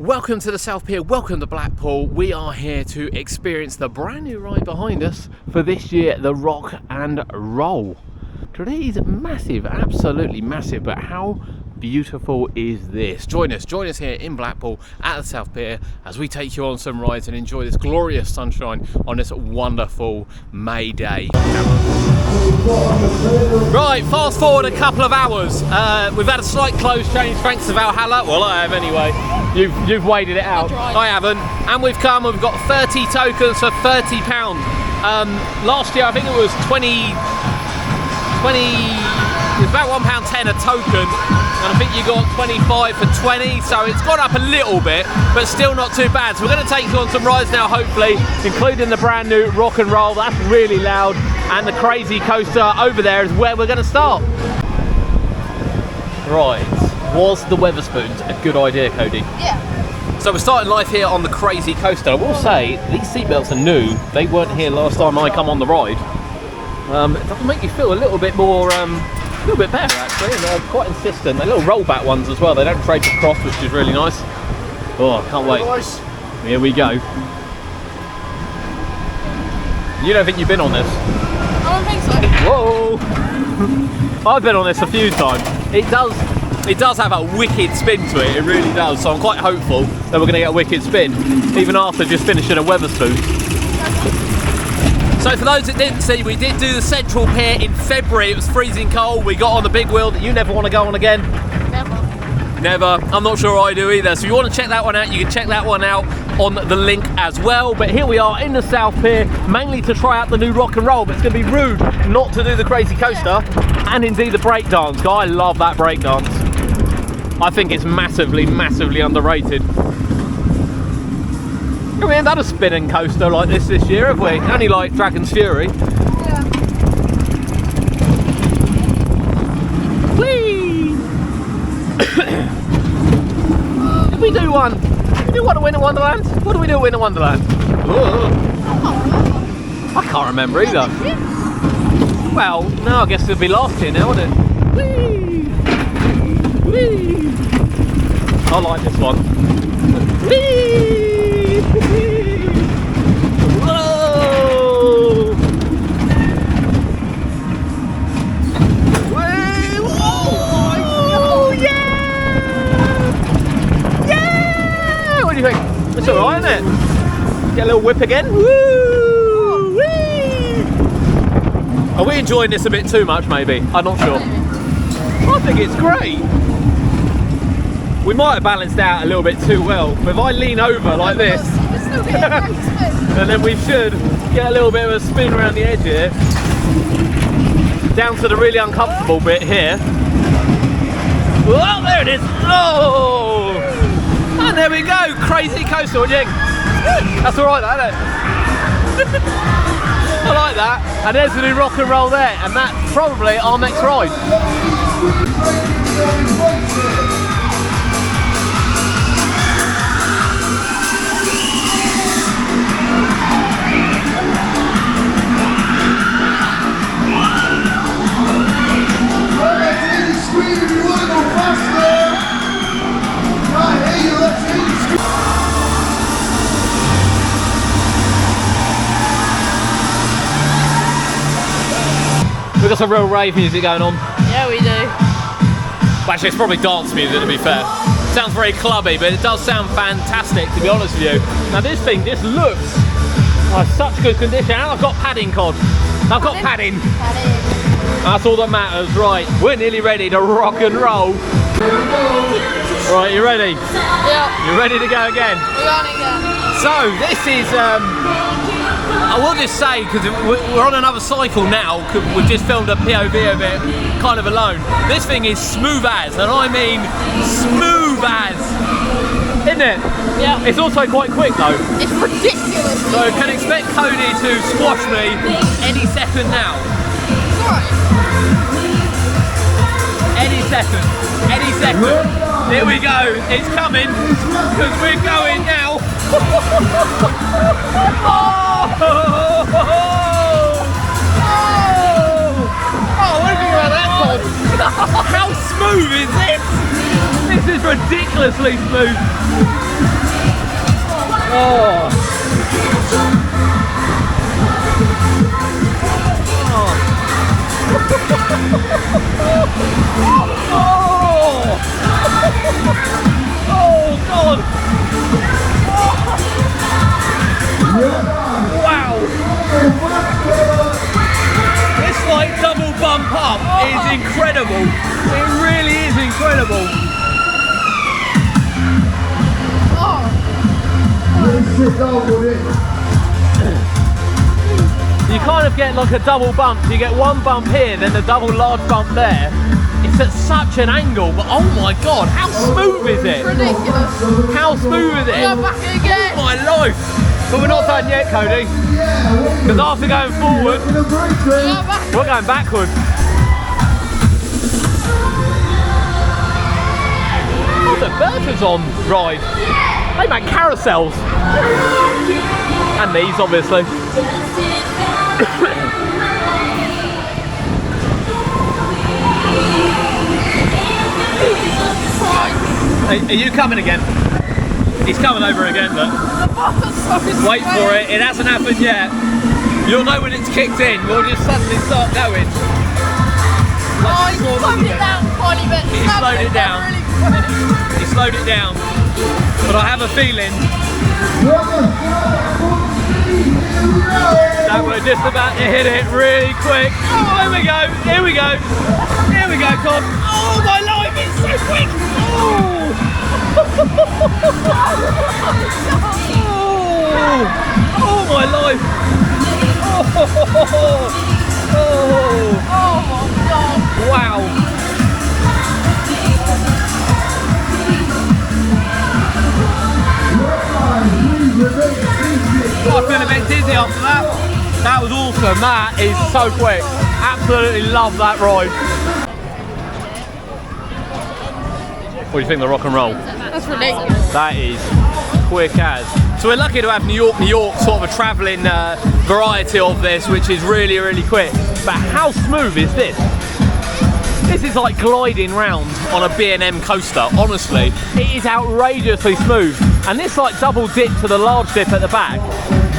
Welcome to the South Pier, welcome to Blackpool. We are here to experience the brand new ride behind us for this year, the Rock and Roll. Today is massive, absolutely massive, but how beautiful is this? Join us here in Blackpool at the South Pier as we take you on some rides and enjoy this glorious sunshine on this wonderful May day. Right, fast forward a couple of hours. We've had a slight close change thanks to Valhalla. Well, I have anyway. You've waded it out. I haven't. And we've got 30 tokens for £30. Last year I think it was 20, it was about £1.10 a token, and I think you got 25 for 20, so it's gone up a little bit, but still not too bad. So we're going to take you on some rides now, hopefully, including the brand new Rock and Roll. That's really loud, and the Crazy Coaster over there is where we're going to start. Right, was the Wetherspoons a good idea, Cody? Yeah. So we're starting life here on the Crazy Coaster. I will say, these seatbelts are new. They weren't here last time I come on the ride. It does make you feel a little bit more, a little bit better actually. They're quite insistent. They're little rollback ones as well. They don't drape across, which is really nice. Oh, I can't wait. Nice. Here we go. You don't think you've been on this? I don't think so. Whoa! I've been on this a few times. It does have a wicked spin to it. It really does. So I'm quite hopeful that we're going to get a wicked spin, even after just finishing a Wetherspoon. So for those that didn't see, we did do the Central Pier in February. It was freezing cold. We got on the big wheel that you never want to go on again. Never. I'm not sure I do either. So if you want to check that one out, you can check that one out on the link as well. But here we are in the South Pier, mainly to try out the new Rock and Roll. But it's going to be rude not to do the Crazy Coaster and indeed the breakdance. I love that breakdance. I think it's massively, massively underrated. We haven't done a spinning coaster like this year, have we? Only like Dragon's Fury. Yeah. Whee! Did we do one? Did we do one at Winter Wonderland? What do we do at Winter Wonderland? I can't remember either. Well, no, I guess it'll be last year now, wouldn't it? Whee! Whee! I like this one. Whee! Whoa! Whoa! Yeah! Yeah! What do you think? It's alright, isn't it? Get a little whip again. Woo! Whee! Are we enjoying this a bit too much, maybe? I'm not sure. I think it's great. We might have balanced out a little bit too well, but if I lean over like this, and then we should get a little bit of a spin around the edge here, down to the really uncomfortable bit here. Oh, there it is! Oh! And there we go, Crazy Coaster, what do you think? That's alright, isn't it? I like that. And there's the new Rock and Roll there, and that's probably our next ride. We've got some real rave music going on. Yeah, we do. Well, actually, it's probably dance music, to be fair. It sounds very clubby, but it does sound fantastic, to be honest with you. Now, this thing just looks like such good condition. And I've got padding, Cod. I've got padding. That's all that matters. Right, we're nearly ready to rock and roll. Right, you ready? Yeah. You ready to go again? We're on again. So, this is... I will just say, because we're on another cycle now, because we've just filmed a POV of it, kind of alone. This thing is smooth as, and I mean smooth as, isn't it? Yeah. It's also quite quick though. It's ridiculous. So can expect Cody to squash me any second now. Sorry. Any second. Any second. Here we go. It's coming, because we're going now. Oh, what do you think about that, Todd? How smooth is this? This is ridiculously smooth. Oh. Oh God! Wow! This like double bump up is incredible. It really is incredible. You kind of get like a double bump. You get one bump here, then the double large bump there. It's at such an angle, but oh my God, how smooth is it? Ridiculous. How smooth is it? Go back again. Oh my life! But we're not done yet, Cody. Because after going forward, we're going backwards. Oh, the Bertazzon ride. They make carousels. And these, obviously. Are you coming again? He's coming over again, look. Wait for it, it hasn't happened yet. You'll know when it's kicked in, we'll just suddenly start going. Oh, he slowed it down a tiny bit. He slowed it down. He slowed it down. But I have a feeling that we're just about to hit it really quick. Oh, here we go, here we go. Here we go, Con. Oh, my life, it's so quick. Oh. Oh my life! Oh my God! Wow! I feel a bit dizzy after that. That was awesome. That is so quick. Absolutely love that ride. What do you think of the rock and roll? That's ridiculous. That is quick as. So we're lucky to have New York, sort of a travelling variety of this, which is really, really quick. But how smooth is this? This is like gliding round on a B&M coaster, honestly. It is outrageously smooth. And this like double dip to the large dip at the back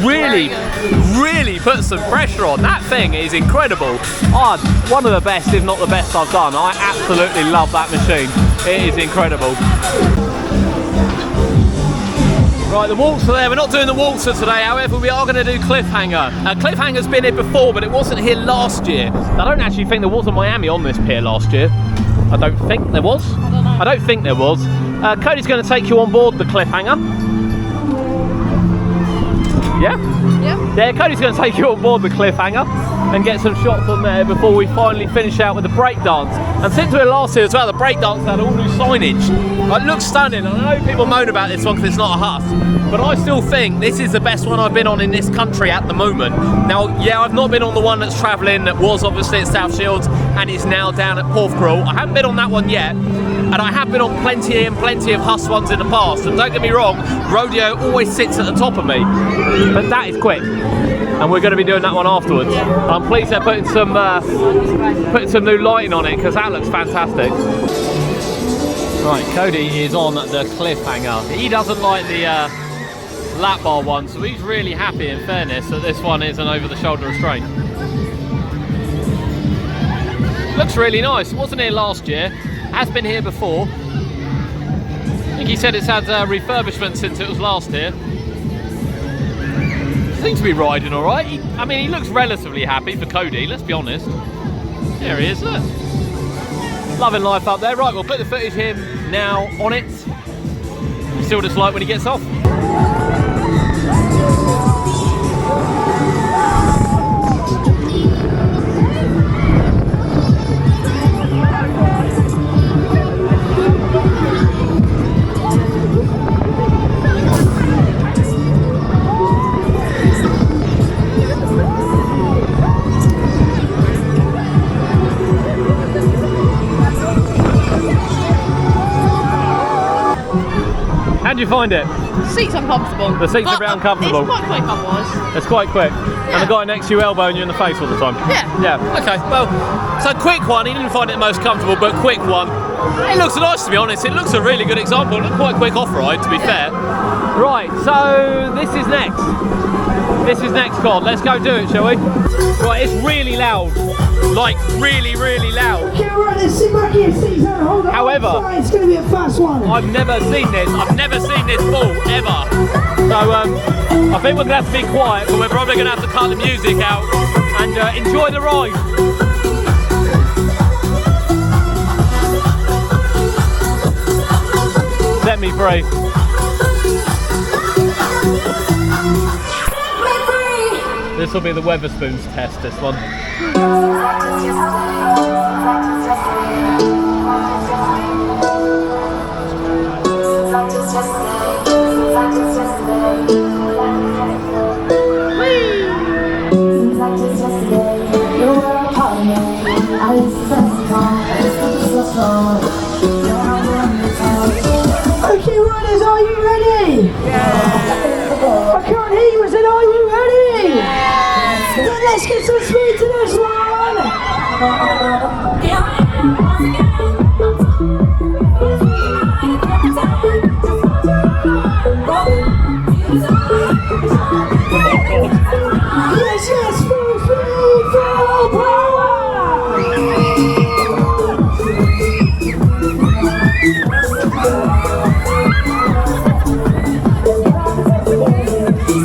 really puts some pressure on. That thing is incredible. Oh, one of the best, if not the best I've done. I absolutely love that machine. It is incredible. Right, the waltzer there. We're not doing the waltzer today, however, we are going to do Cliffhanger. Cliffhanger's been here before, but it wasn't here last year. I don't actually think there was a Miami on this pier last year. I don't think there was. I don't know. I don't think there was. Cody's going to take you on board the Cliffhanger. Yeah? Yeah. Yeah, Cody's going to take you on board the Cliffhanger and get some shots on there before we finally finish out with the breakdance. And since we were last year as well, the breakdance had all new signage. It looks stunning. I know people moan about this one because it's not a Huss, but I still think this is the best one I've been on in this country at the moment. Now, yeah, I've not been on the one that's travelling, that was obviously at South Shields and is now down at Porthcurrell. I haven't been on that one yet, and I have been on plenty of Huss ones in the past. And don't get me wrong, rodeo always sits at the top of me, but that is quick. And we're going to be doing that one afterwards. Yeah. I'm pleased they're putting some new lighting on it because that looks fantastic. Right, Cody is on the Cliffhanger. He doesn't like the lap bar one, so he's really happy, in fairness, that this one is an over-the-shoulder restraint. Looks really nice. It wasn't here last year. Has been here before. I think he said it's had refurbishment since it was last here. Seems to be riding all right. I mean, he looks relatively happy for Cody, let's be honest. There he is, look. Loving life up there. Right, we'll put the footage here now on it. See what it's like when he gets off. How do you find it? The seats uncomfortable. The seats are uncomfortable. It's quite quick otherwise. It's quite quick. Yeah. And the guy next to you elbowing you in the face all the time. Yeah. Yeah. Okay. Well, so quick one. He didn't find it the most comfortable, but quick one. It looks nice, to be honest. It looks a really good example. It looked quite quick off-ride, to be fair. Right, so this is next. This is next, God. Let's go do it, shall we? Right, it's really loud. Like, really, really loud. Okay, right, let's sit back here, seats out, hold on. However, it's going to be a fast one. I've never seen this. I've never seen this full, ever. So, I think we're going to have to be quiet, but we're probably going to have to cut the music out and enjoy the ride. Set me free. This will be the Weatherspoons test, this one. Okay, runners, are you ready? Yeah. I can't hear you. I said, are you ready? Yeah. Then let's get some speed to this one. Yes, yes, full speed, full power.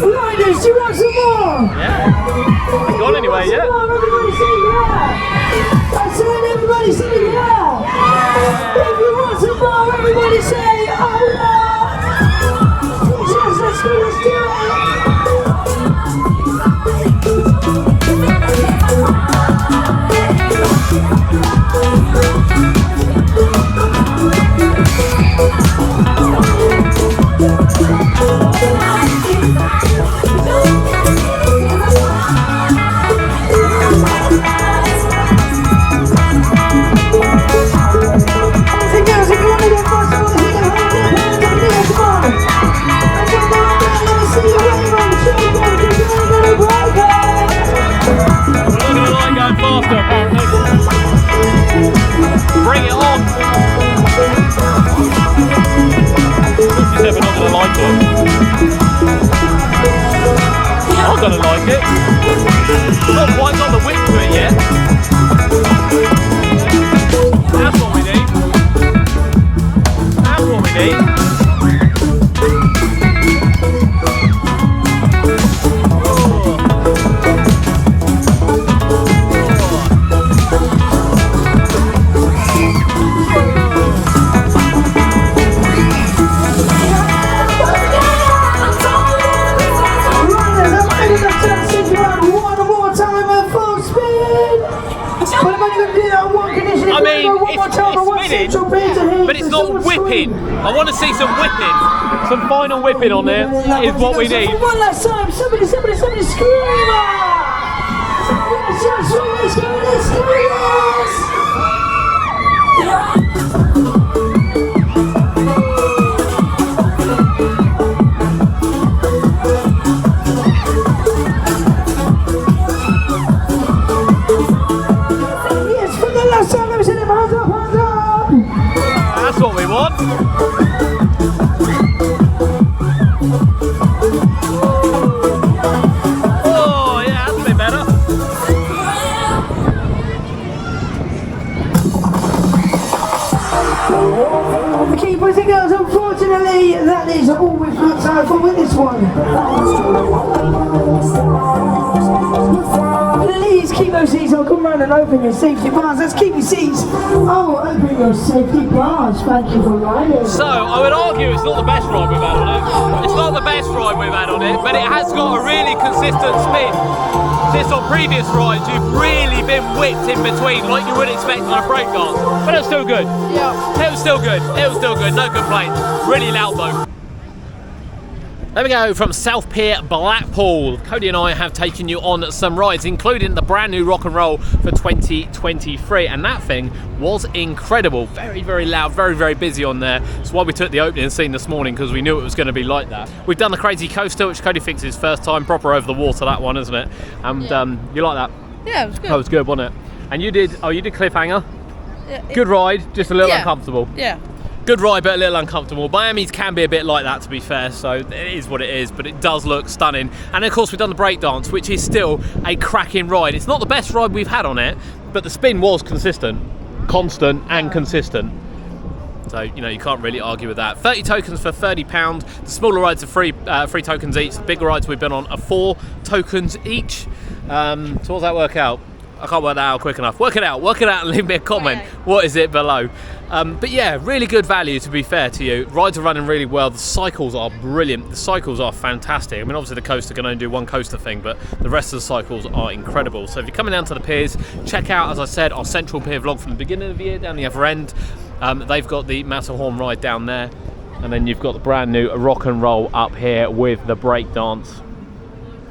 Riders, do you want some more? Yeah. Ain't gone anywhere yet. Everybody say yeah. I said everybody say yeah. If you want some more, everybody say oh yeah. Yes, let's do it. Bring it on! She's never not gonna like it. I'm gonna like it. Not quite got the whip to it yet. That's what we need. That's what we need. But it's not whipping. I want to see some whipping. Some final whipping on there is what we need. One last time, somebody scream! Yes, let's go, let's do this! Yes, for the last time, let me see them hands up, hands up! That's what we want. Oh, yeah, that's a bit better. Okay, boys and girls, unfortunately, that is all we've got time for with this one. Please keep those seats on. Come round and open your safety bars. Let's keep your seats. Oh, open your safety bars. Thank you for riding. So, I would argue it's not the best ride we've had on it. It's not the best ride we've had on it, but it has got a really consistent spin. Since on previous rides, you've really been whipped in between, like you would expect on a breakdance. But it was still good. Yeah. It was still good. It was still good. No complaints. Really loud though. There we go, from South Pier Blackpool. Cody and I have taken you on some rides, including the brand new Rock and Roll for 2023, and that thing was incredible. Very, very loud, very, very busy on there. That's why we took the opening scene this morning, because we knew it was going to be like that. We've done the Crazy Coaster, which Cody thinks is his first time proper over the water, that one, isn't it? And you like that? Yeah, it was good. That was good, wasn't it? And you did, oh, you did Cliffhanger? Good ride, just a little uncomfortable. Yeah. Good ride, but a little uncomfortable. Miami's can be a bit like that, to be fair, so it is what it is, but it does look stunning. And of course, we've done the breakdance, which is still a cracking ride. It's not the best ride we've had on it, but the spin was consistent, constant and consistent. So, you know, you can't really argue with that. 30 tokens for £30. The smaller rides are free tokens each. The bigger rides we've been on are 4 tokens each. So what does that work out? I can't work that out quick enough. Work it out and leave me a comment. What is it below? But yeah, really good value, to be fair to you. Rides are running really well. The cycles are brilliant. The cycles are fantastic. I mean, obviously the coaster can only do one coaster thing, but the rest of the cycles are incredible. So if you're coming down to the piers, check out, as I said, our Central Pier vlog from the beginning of the year down the other end. They've got the Matterhorn ride down there. And then you've got the brand new rock and roll up here with the breakdance.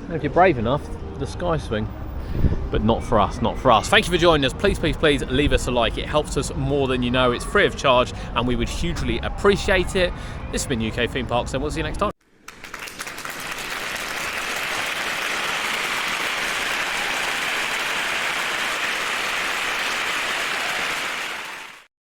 And if you're brave enough, the sky swing. But not for us, not for us. Thank you for joining us. Please, please, please leave us a like. It helps us more than you know. It's free of charge and we would hugely appreciate it. This has been UK Theme Parks and we'll see you next time.